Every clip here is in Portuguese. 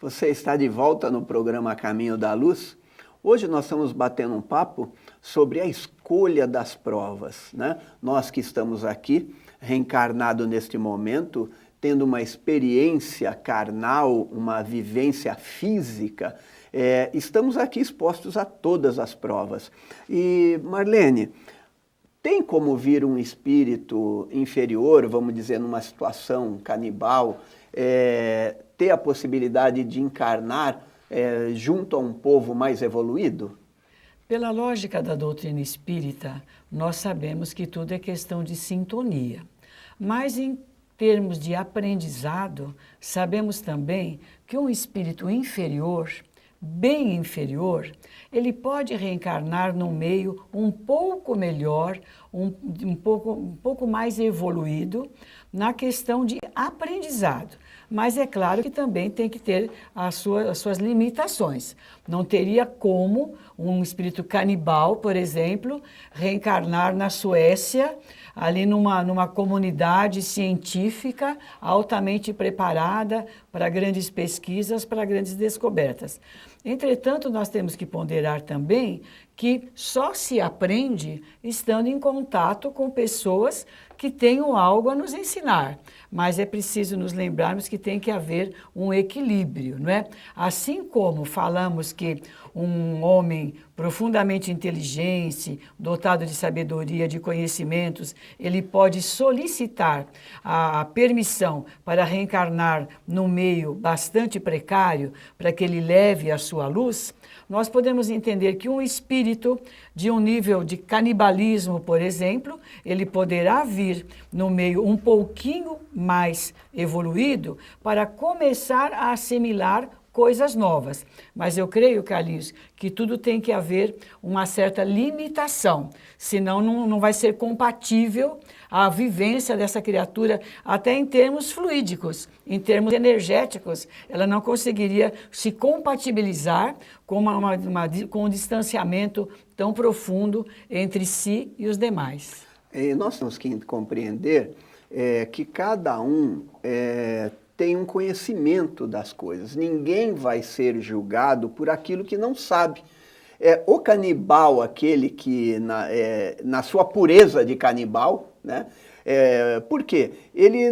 Você está de volta no programa Caminho da Luz. Hoje nós estamos batendo um papo sobre a escolha das provas, né? Nós que estamos aqui, reencarnados neste momento, tendo uma experiência carnal, uma vivência física, estamos aqui expostos a todas as provas. E, Marlene, tem como vir um espírito inferior, vamos dizer, numa situação canibal, ter a possibilidade de encarnar junto a um povo mais evoluído? Pela lógica da doutrina espírita, nós sabemos que tudo é questão de sintonia. Mas em termos de aprendizado, sabemos também que um espírito inferior, bem inferior, ele pode reencarnar num meio um pouco melhor, um pouco mais evoluído na questão de aprendizado. Mas é claro que também tem que ter as suas limitações. Não teria como um espírito canibal, por exemplo, reencarnar na Suécia, ali numa comunidade científica altamente preparada para grandes pesquisas, para grandes descobertas. Entretanto, nós temos que ponderar também que só se aprende estando em contato com pessoas que tenham algo a nos ensinar. Mas é preciso nos lembrarmos que tem que haver um equilíbrio, não é? Assim como falamos que um homem profundamente inteligente, dotado de sabedoria, de conhecimentos, ele pode solicitar a permissão para reencarnar num meio bastante precário, para que ele leve a sua luz, nós podemos entender que um espírito de um nível de canibalismo, por exemplo, ele poderá vir no meio um pouquinho mais evoluído para começar a assimilar coisas novas. Mas eu creio, Carlinhos, que tudo tem que haver uma certa limitação, senão não vai ser compatível a vivência dessa criatura, até em termos fluídicos, em termos energéticos, ela não conseguiria se compatibilizar com, com um distanciamento tão profundo entre si e os demais. Nós temos que compreender que cada um tem um conhecimento das coisas. Ninguém vai ser julgado por aquilo que não sabe. O canibal, aquele que, na sua pureza de canibal, né? Por quê? Ele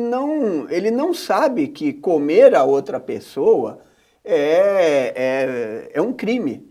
não sabe que comer a outra pessoa é um crime.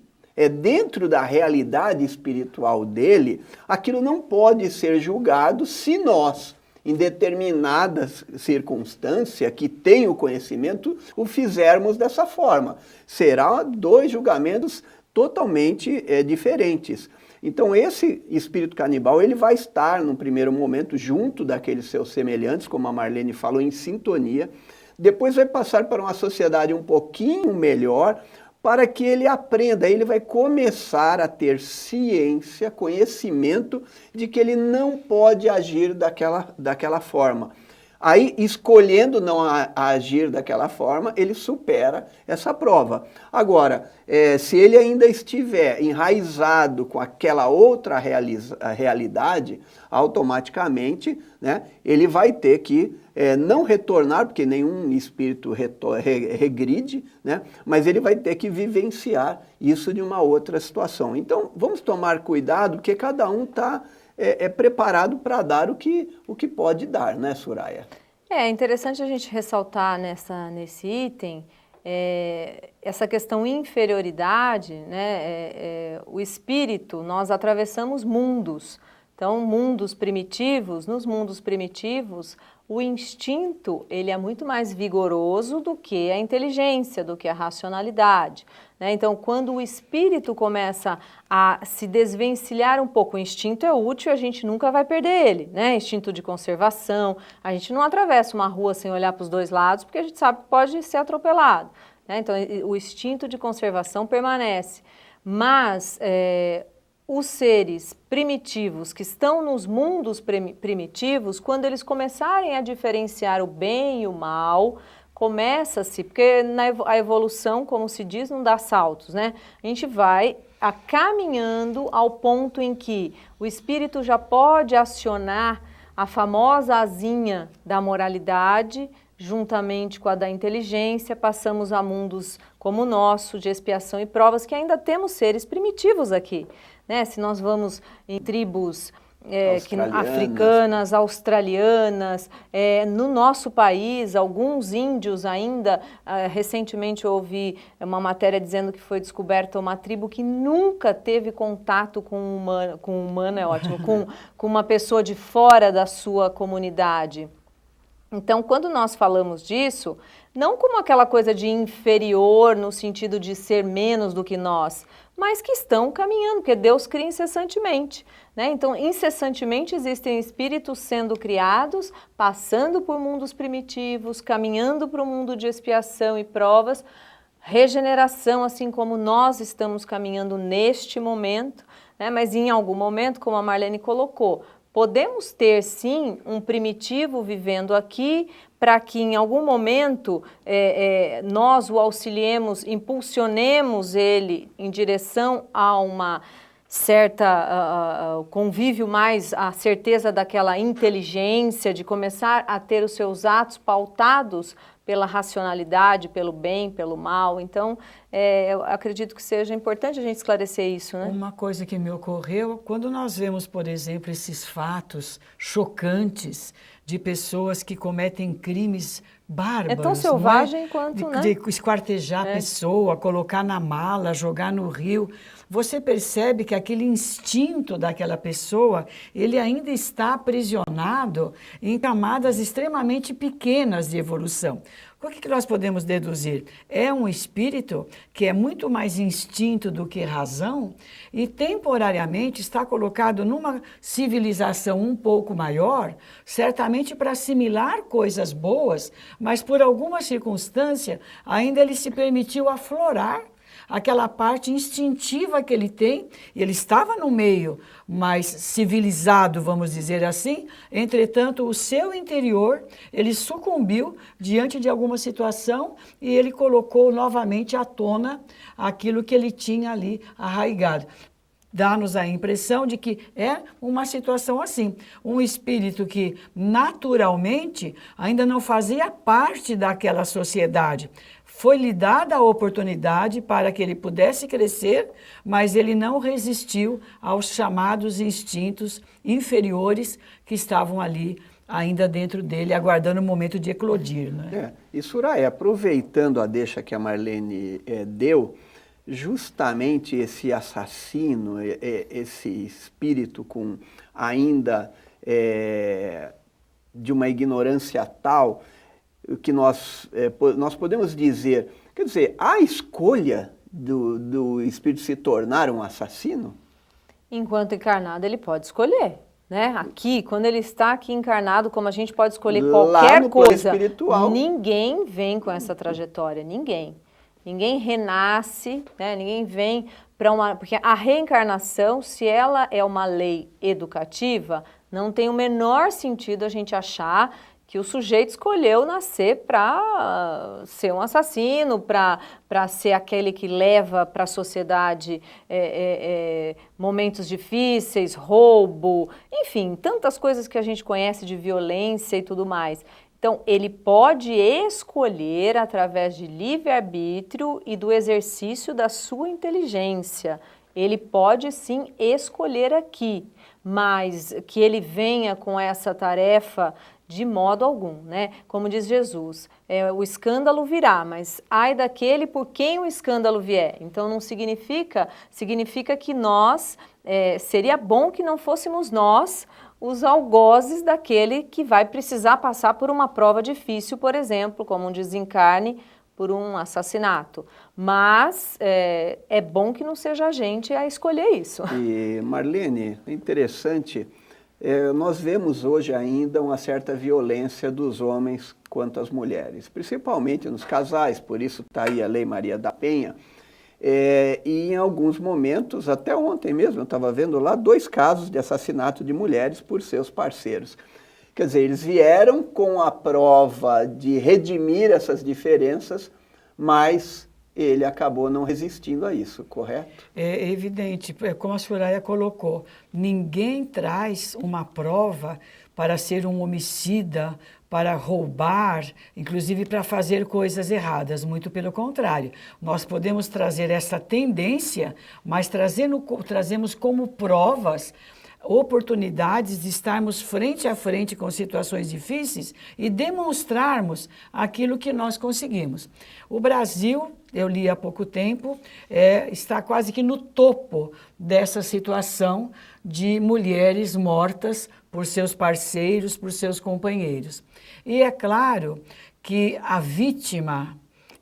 Dentro da realidade espiritual dele, aquilo não pode ser julgado se nós, em determinadas circunstâncias, que tem o conhecimento, o fizermos dessa forma. Serão dois julgamentos totalmente diferentes. Então, esse espírito canibal, ele vai estar, no primeiro momento, junto daqueles seus semelhantes, como a Marlene falou, em sintonia. Depois vai passar para uma sociedade um pouquinho melhor, para que ele aprenda, ele vai começar a ter ciência, conhecimento de que ele não pode agir daquela forma. Aí, escolhendo não agir daquela forma, ele supera essa prova. Agora, se ele ainda estiver enraizado com aquela outra realidade, automaticamente, né, ele vai ter que não retornar, porque nenhum espírito regride, né, mas ele vai ter que vivenciar isso de uma outra situação. Então, vamos tomar cuidado, porque cada um está preparado para dar o que pode dar, né, Soraya? É interessante a gente ressaltar nesse item essa questão inferioridade, né? O espírito, nós atravessamos mundos. Então, mundos primitivos, nos mundos primitivos, o instinto ele é muito mais vigoroso do que a inteligência, do que a racionalidade, né? Então, quando o espírito começa a se desvencilhar um pouco, o instinto é útil, a gente nunca vai perder ele, né? Instinto de conservação, a gente não atravessa uma rua sem olhar para os dois lados, porque a gente sabe que pode ser atropelado, né? Então, o instinto de conservação permanece, mas os seres primitivos que estão nos mundos primitivos, quando eles começarem a diferenciar o bem e o mal, começa-se, porque a evolução, como se diz, não dá saltos, né? A gente vai caminhando ao ponto em que o espírito já pode acionar a famosa asinha da moralidade, juntamente com a da inteligência, passamos a mundos como o nosso, de expiação e provas, que ainda temos seres primitivos aqui, né? Se nós vamos em tribos africanas, australianas, no nosso país, alguns índios ainda, recentemente eu ouvi uma matéria dizendo que foi descoberta uma tribo que nunca teve contato com humano é ótimo, com uma pessoa de fora da sua comunidade. Então, quando nós falamos disso, não como aquela coisa de inferior, no sentido de ser menos do que nós, mas que estão caminhando, porque Deus cria incessantemente, né? Então, incessantemente existem espíritos sendo criados, passando por mundos primitivos, caminhando para o mundo de expiação e provas, regeneração, assim como nós estamos caminhando neste momento, né? Mas em algum momento, como a Marlene colocou, podemos ter, sim, um primitivo vivendo aqui, para que em algum momento nós o auxiliemos, impulsionemos ele em direção a uma certa convívio mais, a certeza daquela inteligência, de começar a ter os seus atos pautados pela racionalidade, pelo bem, pelo mal. Então, eu acredito que seja importante a gente esclarecer isso, né? Uma coisa que me ocorreu, quando nós vemos, por exemplo, esses fatos chocantes de pessoas que cometem crimes bárbaros. É tão selvagem quanto, né? De esquartejar a pessoa, colocar na mala, jogar no rio. Você percebe que aquele instinto daquela pessoa, ele ainda está aprisionado em camadas extremamente pequenas de evolução. O que nós podemos deduzir? É um espírito que é muito mais instinto do que razão e temporariamente está colocado numa civilização um pouco maior, certamente para assimilar coisas boas, mas por alguma circunstância ainda ele se permitiu aflorar aquela parte instintiva que ele tem, e ele estava no meio mais civilizado, vamos dizer assim, entretanto, o seu interior, ele sucumbiu diante de alguma situação e ele colocou novamente à tona aquilo que ele tinha ali arraigado. Dá-nos a impressão de que é uma situação assim, um espírito que naturalmente ainda não fazia parte daquela sociedade. Foi-lhe dada a oportunidade para que ele pudesse crescer, mas ele não resistiu aos chamados instintos inferiores que estavam ali ainda dentro dele, aguardando o momento de eclodir, né? E Soraya, aproveitando a deixa que a Marlene deu, justamente esse assassino, esse espírito com ainda de uma ignorância tal, que nós podemos dizer, quer dizer, há escolha do espírito se tornar um assassino? Enquanto encarnado, ele pode escolher, né? Aqui, quando ele está aqui encarnado, como a gente pode escolher qualquer coisa, ninguém vem com essa trajetória, ninguém. Ninguém renasce, né? Ninguém vem para uma... Porque a reencarnação, se ela é uma lei educativa, não tem o menor sentido a gente achar que o sujeito escolheu nascer para ser um assassino, para ser aquele que leva para a sociedade momentos difíceis, roubo, enfim, tantas coisas que a gente conhece de violência e tudo mais. Então, ele pode escolher através de livre-arbítrio e do exercício da sua inteligência. Ele pode sim escolher aqui, mas que ele venha com essa tarefa de modo algum, né? Como diz Jesus, o escândalo virá, mas ai daquele por quem o escândalo vier. Então não significa que nós, seria bom que não fôssemos nós os algozes daquele que vai precisar passar por uma prova difícil, por exemplo, como um desencarne por um assassinato. Mas é bom que não seja a gente a escolher isso. E Marlene, interessante, nós vemos hoje ainda uma certa violência dos homens quanto às mulheres, principalmente nos casais, por isso está aí a Lei Maria da Penha, e em alguns momentos, até ontem mesmo, eu estava vendo lá 2 casos de assassinato de mulheres por seus parceiros. Quer dizer, eles vieram com a prova de redimir essas diferenças, mas ele acabou não resistindo a isso, correto? É evidente, como a Soraya colocou, ninguém traz uma prova para ser um homicida, para roubar, inclusive para fazer coisas erradas, muito pelo contrário. Nós podemos trazer essa tendência, mas trazemos como provas oportunidades de estarmos frente a frente com situações difíceis e demonstrarmos aquilo que nós conseguimos. O Brasil, eu li há pouco tempo, está quase que no topo dessa situação de mulheres mortas por seus parceiros, por seus companheiros. E é claro que a vítima,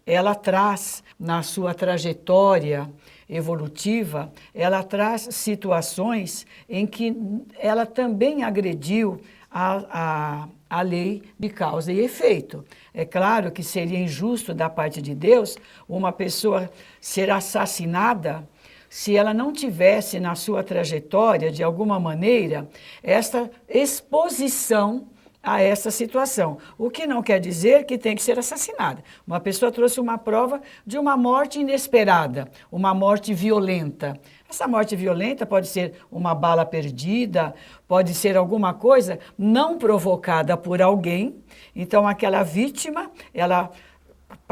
ela traz na sua trajetória evolutiva, ela traz situações em que ela também agrediu a lei de causa e efeito. É claro que seria injusto da parte de Deus uma pessoa ser assassinada se ela não tivesse na sua trajetória, de alguma maneira, essa exposição a essa situação. O que não quer dizer que tem que ser assassinada. Uma pessoa trouxe uma prova de uma morte inesperada, uma morte violenta. Essa morte violenta pode ser uma bala perdida, pode ser alguma coisa não provocada por alguém. Então, aquela vítima, ela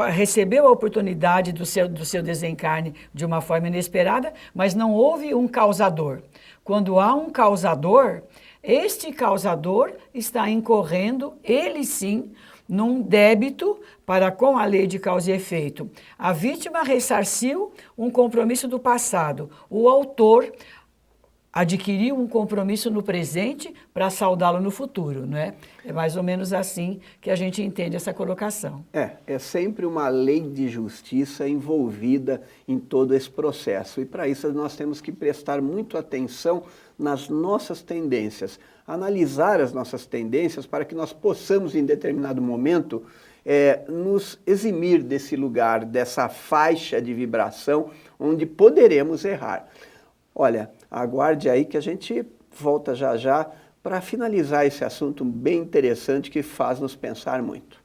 recebeu a oportunidade do seu desencarne de uma forma inesperada, mas não houve um causador. Quando há um causador, este causador está incorrendo, ele sim, num débito para com a lei de causa e efeito. A vítima ressarciu um compromisso do passado. O autor adquiriu um compromisso no presente para saudá-lo no futuro, não é? É mais ou menos assim que a gente entende essa colocação. É sempre uma lei de justiça envolvida em todo esse processo. E para isso nós temos que prestar muito atenção nas nossas tendências, analisar as nossas tendências para que nós possamos, em determinado momento, nos eximir desse lugar, dessa faixa de vibração onde poderemos errar. Olha, aguarde aí que a gente volta já já para finalizar esse assunto bem interessante que faz nos pensar muito.